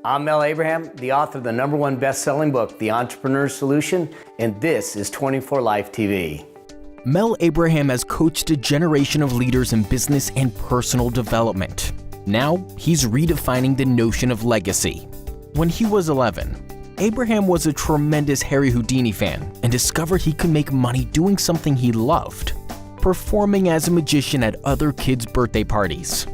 I'm Mel Abraham, the author of the #1 best-selling book, The Entrepreneur's Solution, and this is 24 Life TV. Mel Abraham has coached a generation of leaders in business and personal development. Now, he's redefining the notion of legacy. When he was 11, Abraham was a tremendous Harry Houdini fan and discovered he could make money doing something he loved, performing as a magician at other kids' birthday parties.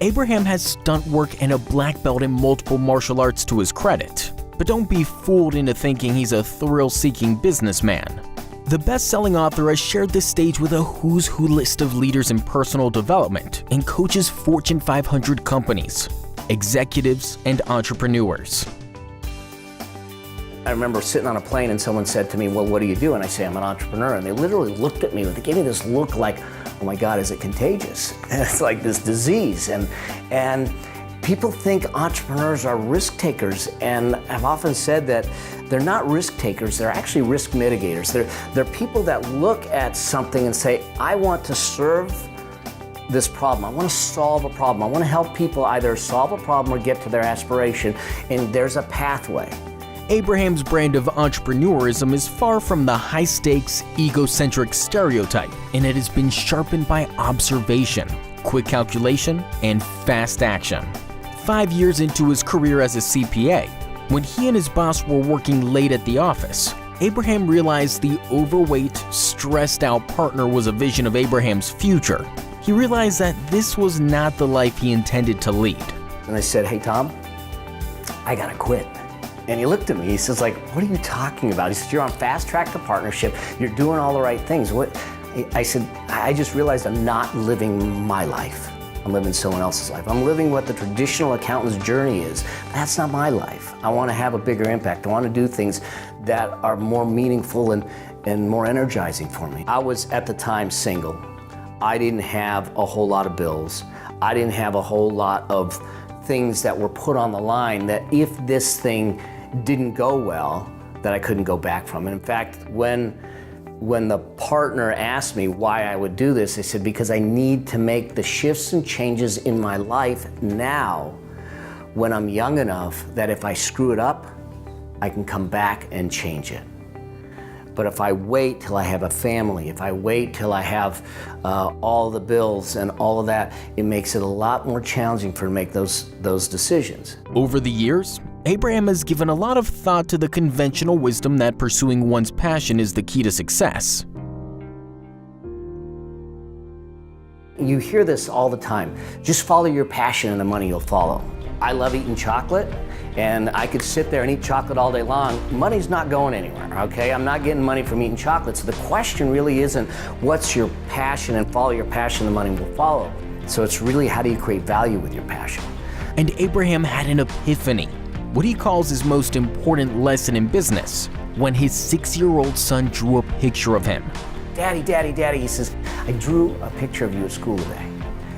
Abraham has stunt work and a black belt in multiple martial arts to his credit, but don't be fooled into thinking he's a thrill-seeking businessman. The best-selling author has shared this stage with a who's who list of leaders in personal development and coaches Fortune 500 companies, executives, and entrepreneurs. I remember sitting on a plane and someone said to me, well, what do you do? And I say, I'm an entrepreneur. And they literally looked at me and they gave me this look like, oh my God, is it contagious? And it's like this disease. And people think entrepreneurs are risk takers. And I've often said that they're not risk takers, they're actually risk mitigators. They're people that look at something and say, I want to serve this problem. I want to solve a problem. I want to help people either solve a problem or get to their aspiration. And there's a pathway. Abraham's brand of entrepreneurism is far from the high-stakes, egocentric stereotype, and it has been sharpened by observation, quick calculation, and fast action. 5 years into his career as a CPA, when he and his boss were working late at the office, Abraham realized the overweight, stressed-out partner was a vision of Abraham's future. He realized that this was not the life he intended to lead. And I said, hey, Tom, I gotta quit. And he looked at me, he says, like, what are you talking about? He said, you're on fast track to partnership, you're doing all the right things. What? I said, I just realized I'm not living my life. I'm living someone else's life. I'm living what the traditional accountant's journey is. That's not my life. I want to have a bigger impact. I want to do things that are more meaningful and more energizing for me. I was at the time single. I didn't have a whole lot of bills. I didn't have a whole lot of things that were put on the line that if this thing didn't go well, that I couldn't go back from. And in fact, when the partner asked me why I would do this, I said, because I need to make the shifts and changes in my life now when I'm young enough that if I screw it up, I can come back and change it. But if I wait till I have a family, if I wait till I have all the bills and all of that, it makes it a lot more challenging for me to make those decisions. Over the years, Abraham has given a lot of thought to the conventional wisdom that pursuing one's passion is the key to success. You hear this all the time. Just follow your passion and the money will follow. I love eating chocolate, and I could sit there and eat chocolate all day long. Money's not going anywhere, okay? I'm not getting money from eating chocolate. So the question really isn't what's your passion, and follow your passion, the money will follow. So it's really how do you create value with your passion. And Abraham had an epiphany, what he calls his most important lesson in business, when his 6-year-old son drew a picture of him. Daddy, Daddy, Daddy, he says, I drew a picture of you at school today.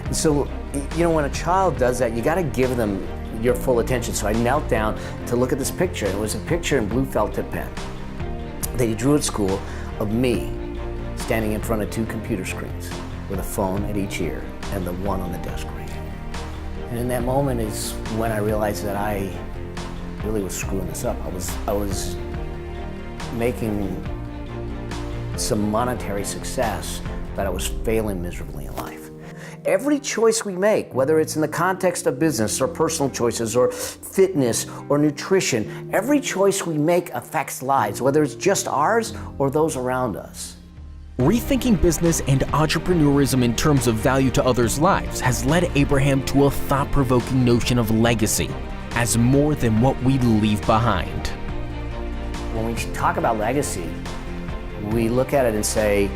And so, you know, when a child does that, you got to give them your full attention. So I knelt down to look at this picture. It was a picture in blue felt tip pen that he drew at school of me standing in front of 2 computer screens with a phone at each ear and the one on the desk right here. And in that moment is when I realized that I really was screwing this up. I was making some monetary success, but I was failing miserably in life. Every choice we make, whether it's in the context of business or personal choices or fitness or nutrition, every choice we make affects lives, whether it's just ours or those around us. Rethinking business and entrepreneurism in terms of value to others' lives has led Abraham to a thought-provoking notion of legacy as more than what we leave behind. When we talk about legacy, we look at it and say,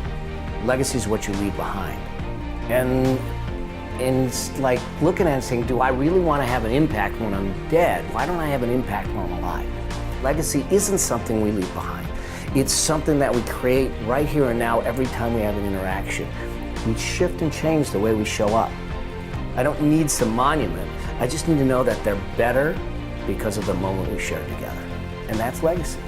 legacy is what you leave behind. And it's like looking at it and saying, do I really want to have an impact when I'm dead? Why don't I have an impact when I'm alive? Legacy isn't something we leave behind. It's something that we create right here and now every time we have an interaction. We shift and change the way we show up. I don't need some monument. I just need to know that they're better because of the moment we shared together. And that's legacy.